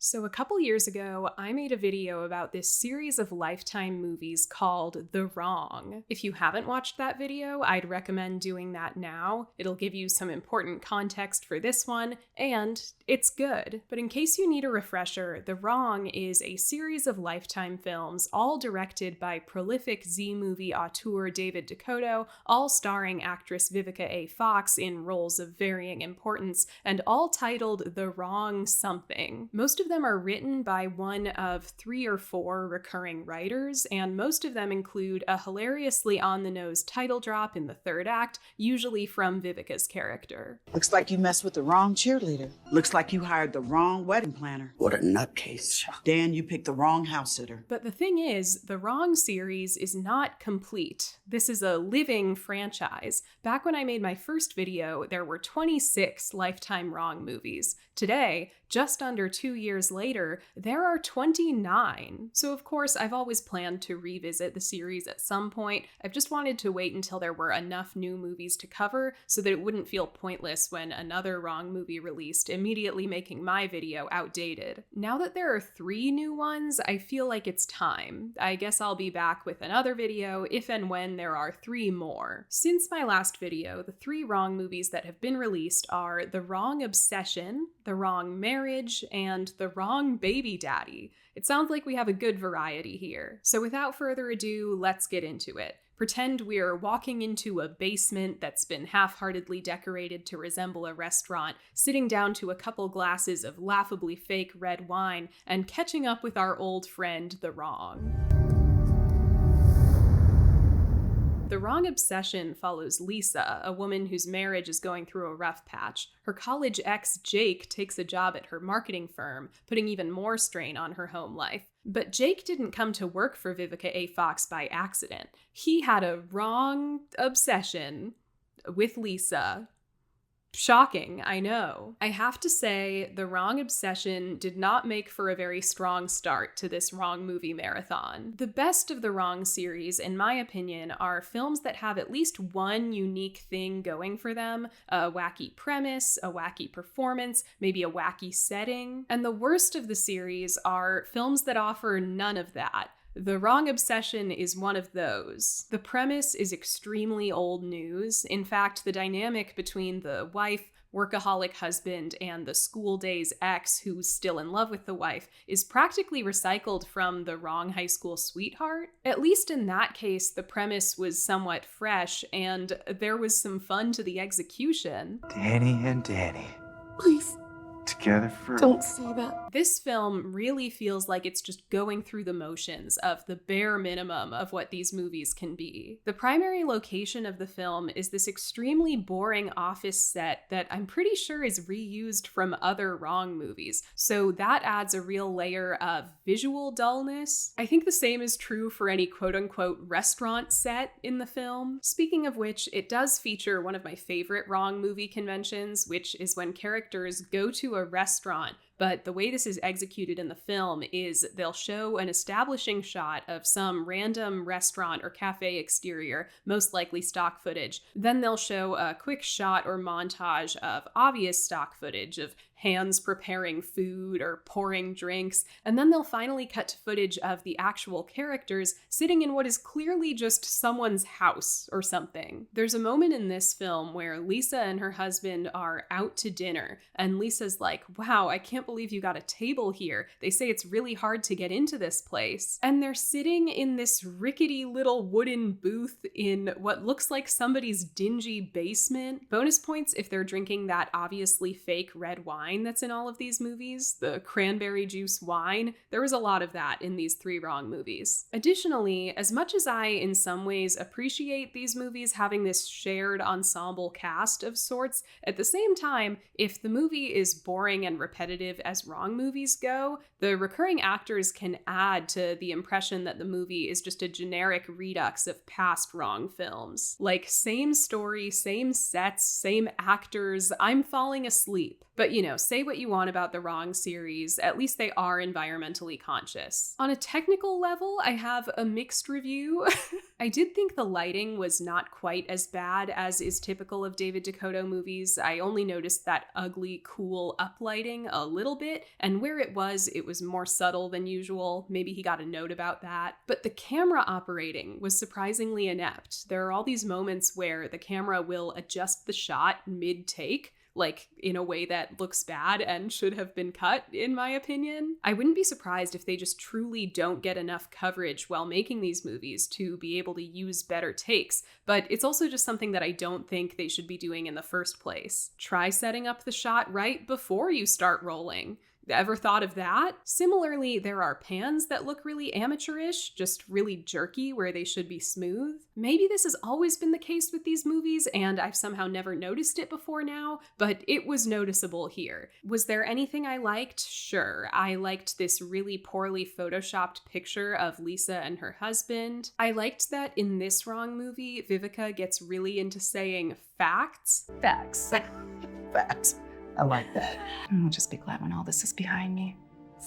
So a couple years ago, I made a video about this series of Lifetime movies called The Wrong. If you haven't watched that video, I'd recommend doing that now. It'll give you some important context for this one, and it's good. But in case you need a refresher, The Wrong is a series of Lifetime films, all directed by prolific Z-movie auteur David DeCoteau, all starring actress Vivica A. Fox in roles of varying importance, and all titled The Wrong Something. Most of them are written by one of 3 or 4 recurring writers, and most of them include a hilariously on-the-nose title drop in the third act, usually from Vivica's character. Looks like you messed with the wrong cheerleader. Looks like you hired the wrong wedding planner. What a nutcase. Dan, you picked the wrong house sitter. But the thing is, the Wrong series is not complete. This is a living franchise. Back when I made my first video, there were 26 Lifetime Wrong movies. Today, just under 2 years later, there are 29. So of course, I've always planned to revisit the series at some point. I've just wanted to wait until there were enough new movies to cover so that it wouldn't feel pointless when another Wrong movie released, immediately making my video outdated. Now that there are 3 new ones, I feel like it's time. I guess I'll be back with another video if and when there are 3 more. Since my last video, the 3 Wrong movies that have been released are The Wrong Obsession, The Wrong Marriage, and The Wrong Baby Daddy. It sounds like we have a good variety here. So without further ado, let's get into it. Pretend we're walking into a basement that's been half-heartedly decorated to resemble a restaurant, sitting down to a couple glasses of laughably fake red wine, and catching up with our old friend, The Wrong. The Wrong Obsession follows Lisa, a woman whose marriage is going through a rough patch. Her college ex, Jake, takes a job at her marketing firm, putting even more strain on her home life. But Jake didn't come to work for Vivica A. Fox by accident. He had a wrong obsession with Lisa. Shocking, I know. I have to say, The Wrong Obsession did not make for a very strong start to this Wrong movie marathon. The best of the Wrong series, in my opinion, are films that have at least one unique thing going for them, a wacky premise, a wacky performance, maybe a wacky setting. And the worst of the series are films that offer none of that. The Wrong Obsession is one of those. The premise is extremely old news. In fact, the dynamic between the wife, workaholic husband, and the school days ex who's still in love with the wife is practically recycled from The Wrong High School Sweetheart. At least in that case, the premise was somewhat fresh, and there was some fun to the execution. Danny and Danny. Please. Together for... Don't say that. This film really feels like it's just going through the motions of the bare minimum of what these movies can be. The primary location of the film is this extremely boring office set that I'm pretty sure is reused from other Wrong movies, so that adds a real layer of visual dullness. I think the same is true for any quote-unquote restaurant set in the film. Speaking of which, it does feature one of my favorite Wrong movie conventions, which is when characters go to a restaurant, but the way this is executed in the film is they'll show an establishing shot of some random restaurant or cafe exterior, most likely stock footage. Then they'll show a quick shot or montage of obvious stock footage of hands preparing food or pouring drinks, and then they'll finally cut to footage of the actual characters sitting in what is clearly just someone's house or something. There's a moment in this film where Lisa and her husband are out to dinner, and Lisa's like, "Wow, I can't believe you got a table here. They say it's really hard to get into this place." And they're sitting in this rickety little wooden booth in what looks like somebody's dingy basement. Bonus points if they're drinking that obviously fake red wine that's in all of these movies, the cranberry juice wine. There was a lot of that in these 3 Wrong movies. Additionally, as much as I in some ways appreciate these movies having this shared ensemble cast of sorts, at the same time, if the movie is boring and repetitive as Wrong movies go, the recurring actors can add to the impression that the movie is just a generic redux of past Wrong films. Like, same story, same sets, same actors, I'm falling asleep. But say what you want about the Wrong series, at least they are environmentally conscious. On a technical level, I have a mixed review. I did think the lighting was not quite as bad as is typical of David DeCoteau movies. I only noticed that ugly, cool uplighting a little bit, and where it was more subtle than usual. Maybe he got a note about that. But the camera operating was surprisingly inept. There are all these moments where the camera will adjust the shot mid-take, like in a way that looks bad and should have been cut, in my opinion. I wouldn't be surprised if they just truly don't get enough coverage while making these movies to be able to use better takes, but it's also just something that I don't think they should be doing in the first place. Try setting up the shot right before you start rolling. Ever thought of that? Similarly, there are pans that look really amateurish, just really jerky where they should be smooth. Maybe this has always been the case with these movies and I've somehow never noticed it before now, but it was noticeable here. Was there anything I liked? Sure. I liked this really poorly photoshopped picture of Lisa and her husband. I liked that in this Wrong movie, Vivica gets really into saying facts. Facts. Facts. I like that. I'll just be glad when all this is behind me.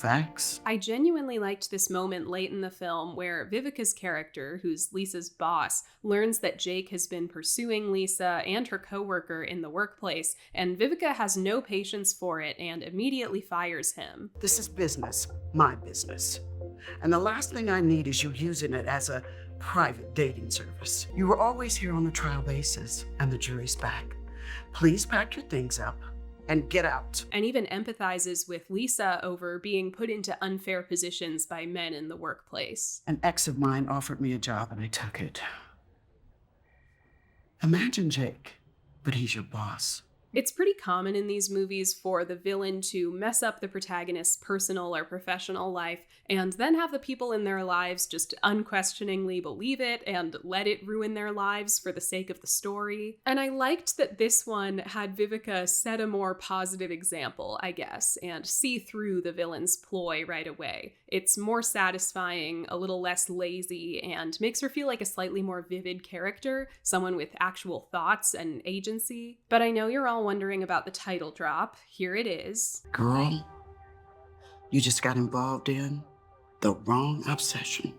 Facts. I genuinely liked this moment late in the film where Vivica's character, who's Lisa's boss, learns that Jake has been pursuing Lisa and her coworker in the workplace, and Vivica has no patience for it and immediately fires him. This is business, my business. And the last thing I need is you using it as a private dating service. You were always here on a trial basis, and the jury's back. Please pack your things up and get out. And even empathizes with Lisa over being put into unfair positions by men in the workplace. An ex of mine offered me a job and I took it. Imagine Jake, but he's your boss. It's pretty common in these movies for the villain to mess up the protagonist's personal or professional life and then have the people in their lives just unquestioningly believe it and let it ruin their lives for the sake of the story. And I liked that this one had Vivica set a more positive example, I guess, and see through the villain's ploy right away. It's more satisfying, a little less lazy, and makes her feel like a slightly more vivid character, someone with actual thoughts and agency. But I know you're all wondering about the title drop. Here it is. Girl, you just got involved in the wrong obsession.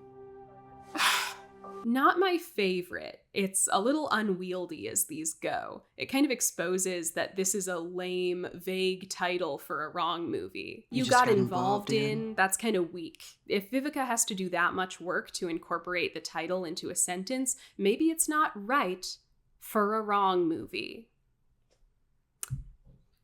Not my favorite. It's a little unwieldy as these go. It kind of exposes that this is a lame, vague title for a Wrong movie. You got involved in, that's kind of weak. If Vivica has to do that much work to incorporate the title into a sentence, maybe it's not right for a Wrong movie.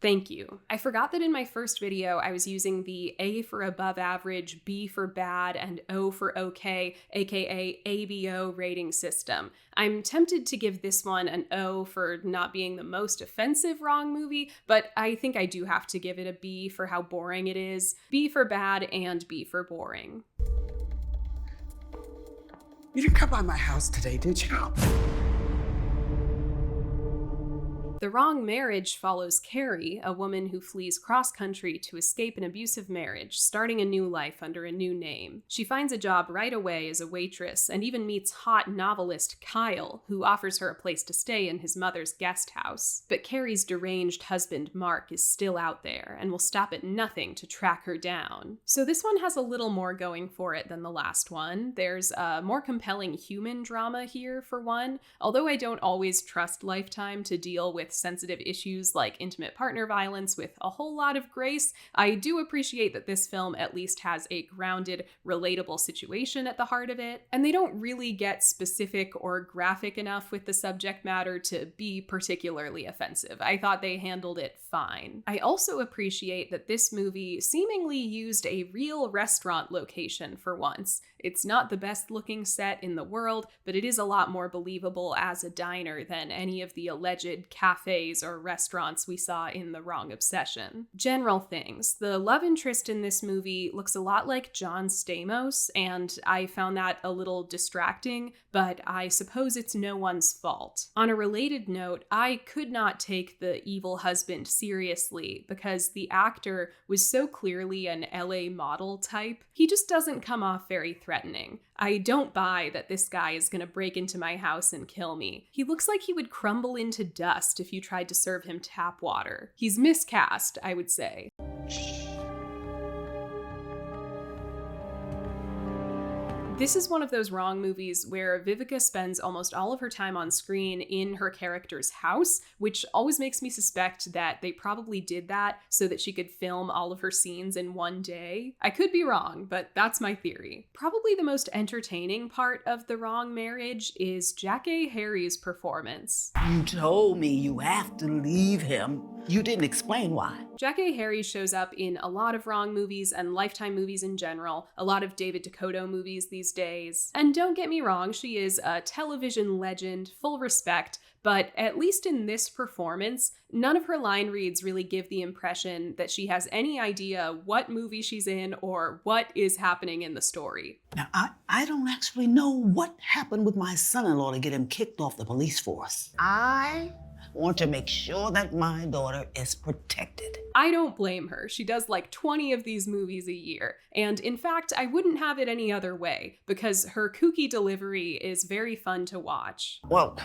Thank you. I forgot that in my first video, I was using the A for above average, B for bad, and O for okay, aka ABO rating system. I'm tempted to give this one an O for not being the most offensive Wrong movie, but I think I do have to give it a B for how boring it is, B for bad, and B for boring. You didn't come by my house today, did you? The Wrong Marriage follows Carrie, a woman who flees cross-country to escape an abusive marriage, starting a new life under a new name. She finds a job right away as a waitress and even meets hot novelist Kyle, who offers her a place to stay in his mother's guest house. But Carrie's deranged husband, Mark, is still out there and will stop at nothing to track her down. So this one has a little more going for it than the last one. There's a more compelling human drama here, for one, although I don't always trust Lifetime to deal with sensitive issues like intimate partner violence with a whole lot of grace. I do appreciate that this film at least has a grounded, relatable situation at the heart of it, and they don't really get specific or graphic enough with the subject matter to be particularly offensive. I thought they handled it fine. I also appreciate that this movie seemingly used a real restaurant location for once. It's not the best looking set in the world, but it is a lot more believable as a diner than any of the alleged cafes or restaurants we saw in The Wrong Obsession. General things. The love interest in this movie looks a lot like John Stamos, and I found that a little distracting, but I suppose it's no one's fault. On a related note, I could not take the evil husband seriously because the actor was so clearly an LA model type. He just doesn't come off very threatening. I don't buy that this guy is gonna break into my house and kill me. He looks like he would crumble into dust if if you tried to serve him tap water. He's miscast, I would say. This is one of those wrong movies where Vivica spends almost all of her time on screen in her character's house, which always makes me suspect that they probably did that so that she could film all of her scenes in one day. I could be wrong, but that's my theory. Probably the most entertaining part of The Wrong Marriage is Jack A. Harry's performance. You told me you have to leave him. You didn't explain why. Jack A. Harry shows up in a lot of Wrong movies and Lifetime movies in general, a lot of David DeCoteau movies these days. And don't get me wrong, she is a television legend, full respect, but at least in this performance, none of her line reads really give the impression that she has any idea what movie she's in or what is happening in the story. Now, I don't actually know what happened with my son-in-law to get him kicked off the police force. I want to make sure that my daughter is protected. I don't blame her. She does like 20 of these movies a year. And in fact, I wouldn't have it any other way because her kooky delivery is very fun to watch. Well,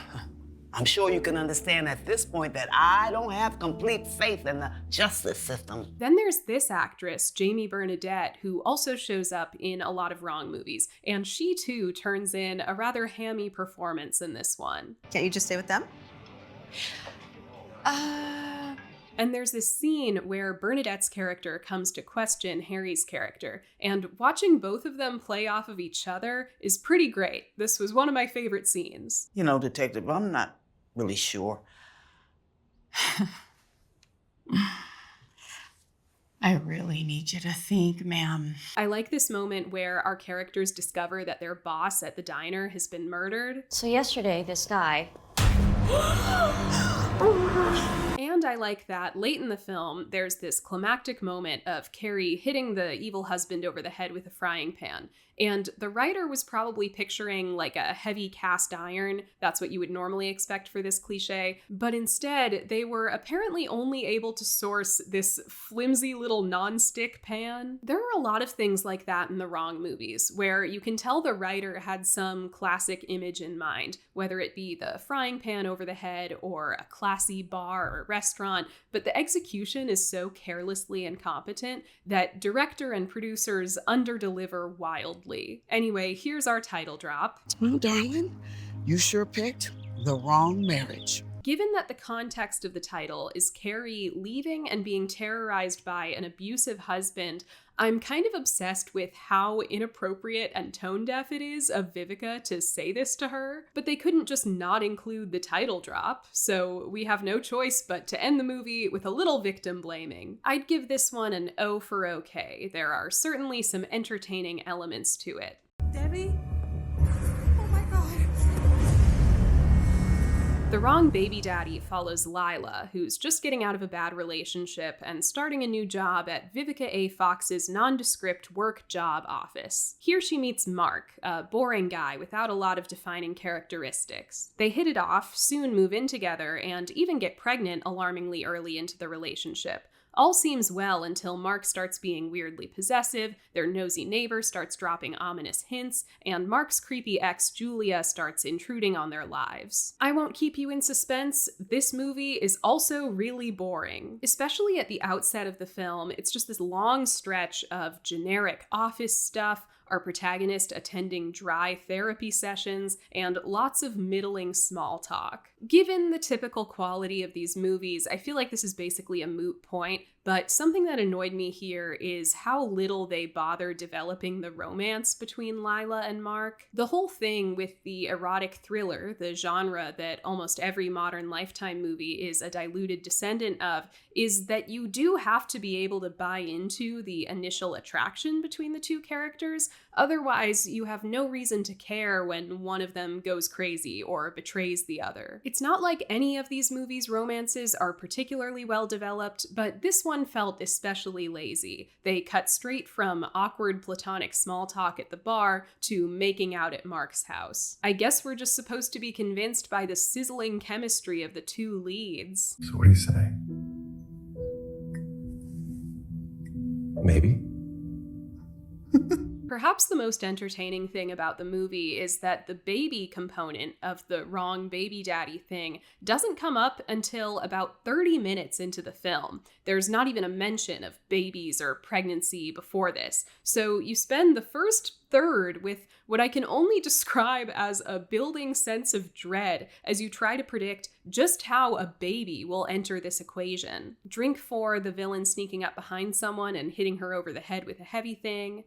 I'm sure you can understand at this point that I don't have complete faith in the justice system. Then there's this actress, Jamie Bernadette, who also shows up in a lot of Wrong movies. And she too turns in a rather hammy performance in this one. Can't you just stay with them? And there's this scene where Bernadette's character comes to question Harry's character, and watching both of them play off of each other is pretty great. This was one of my favorite scenes. You know, Detective, I'm not really sure. I really need you to think, ma'am. I like this moment where our characters discover that their boss at the diner has been murdered. So yesterday, this guy... And I like that late in the film, there's this climactic moment of Carrie hitting the evil husband over the head with a frying pan. And the writer was probably picturing like a heavy cast iron. That's what you would normally expect for this cliche. But instead, they were apparently only able to source this flimsy little non-stick pan. There are a lot of things like that in the Wrong movies, where you can tell the writer had some classic image in mind, whether it be the frying pan over the head or a classy bar or restaurant, but the execution is so carelessly incompetent that director and producers underdeliver wildly. Anyway, here's our title drop. Well, darling, you sure picked The Wrong Marriage. Given that the context of the title is Carrie leaving and being terrorized by an abusive husband, I'm kind of obsessed with how inappropriate and tone-deaf it is of Vivica to say this to her, but they couldn't just not include the title drop, so we have no choice but to end the movie with a little victim blaming. I'd give this one an O for okay. There are certainly some entertaining elements to it. Debbie? Oh my God. The Wrong Baby Daddy follows Lila, who's just getting out of a bad relationship and starting a new job at Vivica A. Fox's nondescript work job office. Here she meets Mark, a boring guy without a lot of defining characteristics. They hit it off, soon move in together, and even get pregnant alarmingly early into the relationship. All seems well until Mark starts being weirdly possessive, their nosy neighbor starts dropping ominous hints, and Mark's creepy ex, Julia, starts intruding on their lives. I won't keep you in suspense, this movie is also really boring. Especially at the outset of the film, it's just this long stretch of generic office stuff, our protagonist attending dry therapy sessions, and lots of middling small talk. Given the typical quality of these movies, I feel like this is basically a moot point, but something that annoyed me here is how little they bother developing the romance between Lila and Mark. The whole thing with the erotic thriller, the genre that almost every modern Lifetime movie is a diluted descendant of, is that you do have to be able to buy into the initial attraction between the two characters. Otherwise, you have no reason to care when one of them goes crazy or betrays the other. It's not like any of these movies' romances are particularly well developed, but this one felt especially lazy. They cut straight from awkward platonic small talk at the bar to making out at Mark's house. I guess we're just supposed to be convinced by the sizzling chemistry of the two leads. So what do you say? Maybe? Perhaps the most entertaining thing about the movie is that the baby component of the wrong baby daddy thing doesn't come up until about 30 minutes into the film. There's not even a mention of babies or pregnancy before this. So you spend the first third with what I can only describe as a building sense of dread as you try to predict just how a baby will enter this equation. Drink 4, the villain sneaking up behind someone and hitting her over the head with a heavy thing.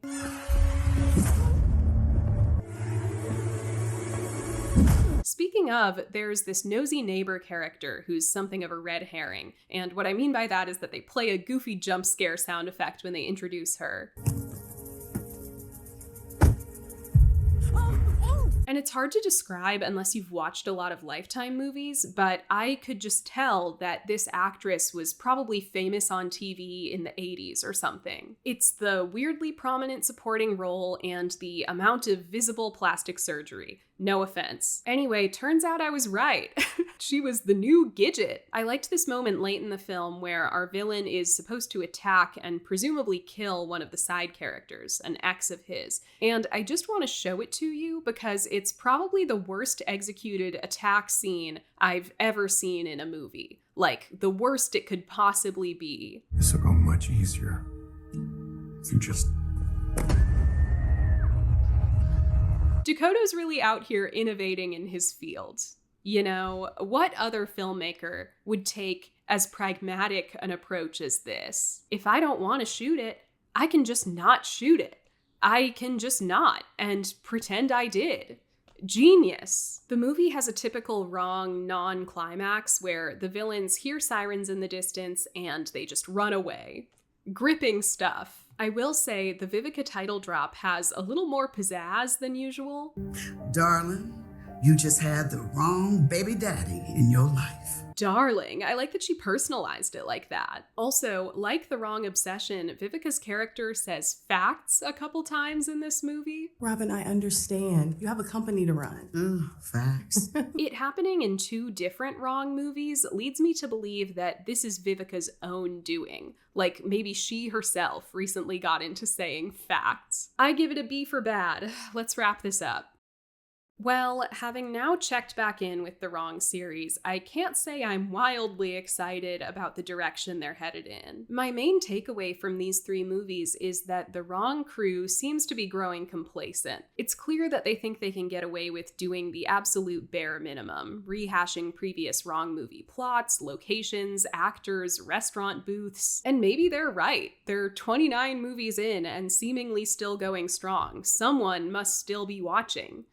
Speaking of, there's this nosy neighbor character who's something of a red herring, and what I mean by that is that they play a goofy jump scare sound effect when they introduce her. And it's hard to describe unless you've watched a lot of Lifetime movies, but I could just tell that this actress was probably famous on TV in the 80s or something. It's the weirdly prominent supporting role and the amount of visible plastic surgery. No offense. Anyway, turns out I was right. She was the new Gidget. I liked this moment late in the film where our villain is supposed to attack and presumably kill one of the side characters, an ex of his. And I just want to show it to you because it's probably the worst executed attack scene I've ever seen in a movie. Like, the worst it could possibly be. This will go much easier if you just... DeCoteau's really out here innovating in his field. You know, what other filmmaker would take as pragmatic an approach as this? If I don't want to shoot it, I can just not shoot it. I can just not and pretend I did. Genius. The movie has a typical wrong non-climax where the villains hear sirens in the distance and they just run away. Gripping stuff. I will say the Vivica title drop has a little more pizzazz than usual. Darling, you just had the wrong baby daddy in your life. Darling. I like that she personalized it like that. Also, like the wrong obsession, Vivica's character says facts a couple times in this movie. Robin, I understand. You have a company to run. Facts. It happening in 2 different wrong movies leads me to believe that this is Vivica's own doing. Like, maybe she herself recently got into saying facts. I give it a B for bad. Let's wrap this up. Well, having now checked back in with the wrong series, I can't say I'm wildly excited about the direction they're headed in. My main takeaway from these 3 movies is that the wrong crew seems to be growing complacent. It's clear that they think they can get away with doing the absolute bare minimum, rehashing previous wrong movie plots, locations, actors, restaurant booths. And maybe they're right. They're 29 movies in and seemingly still going strong. Someone must still be watching.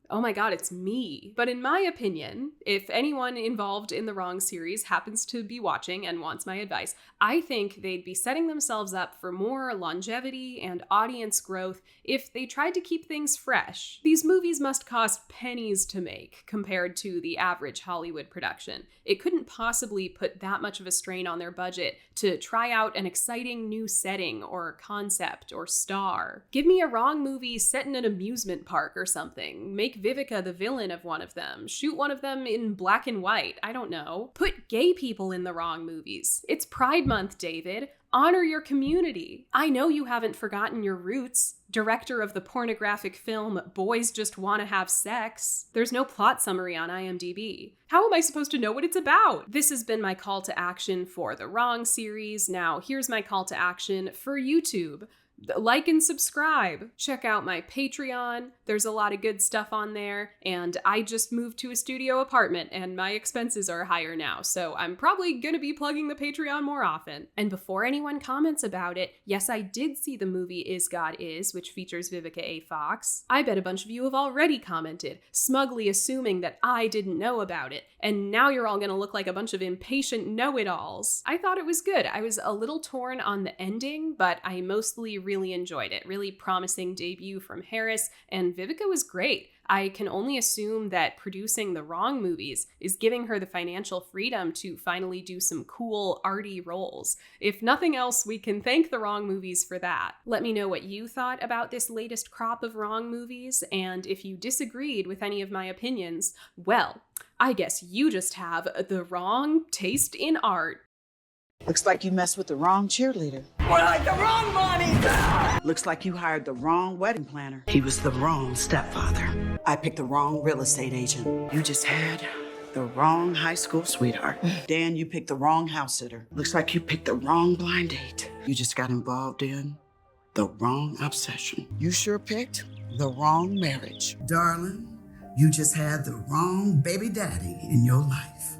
Oh my god, it's me. But in my opinion, if anyone involved in the wrong series happens to be watching and wants my advice, I think they'd be setting themselves up for more longevity and audience growth if they tried to keep things fresh. These movies must cost pennies to make compared to the average Hollywood production. It couldn't possibly put that much of a strain on their budget to try out an exciting new setting or concept or star. Give me a wrong movie set in an amusement park or something. Make Vivica the villain of one of them. Shoot one of them in black and white. I don't know. Put gay people in the wrong movies. It's Pride Month, David. Honor your community. I know you haven't forgotten your roots. Director of the pornographic film Boys Just Wanna Have Sex. There's no plot summary on IMDb. How am I supposed to know what it's about? This has been my call to action for the wrong series. Now here's my call to action for YouTube. Like and subscribe. Check out my Patreon. There's a lot of good stuff on there. And I just moved to a studio apartment and my expenses are higher now. So I'm probably gonna be plugging the Patreon more often. And before anyone comments about it, yes, I did see the movie Is God Is, which features Vivica A. Fox. I bet a bunch of you have already commented, smugly assuming that I didn't know about it. And now you're all gonna look like a bunch of impatient know-it-alls. I thought it was good. I was a little torn on the ending, but I mostly really enjoyed it. Really promising debut from Harris, and Vivica was great. I can only assume that producing the wrong movies is giving her the financial freedom to finally do some cool, arty roles. If nothing else, we can thank the wrong movies for that. Let me know what you thought about this latest crop of wrong movies, and if you disagreed with any of my opinions, well, I guess you just have the wrong taste in art. Looks like you messed with the wrong cheerleader. Looks like you hired the wrong wedding planner. He was the wrong stepfather. I picked the wrong real estate agent. You just had the wrong high school sweetheart. Dan, you picked the wrong house sitter. Looks like you picked the wrong blind date. You just got involved in the wrong obsession. You sure picked the wrong marriage. Darling, you just had the wrong baby daddy in your life.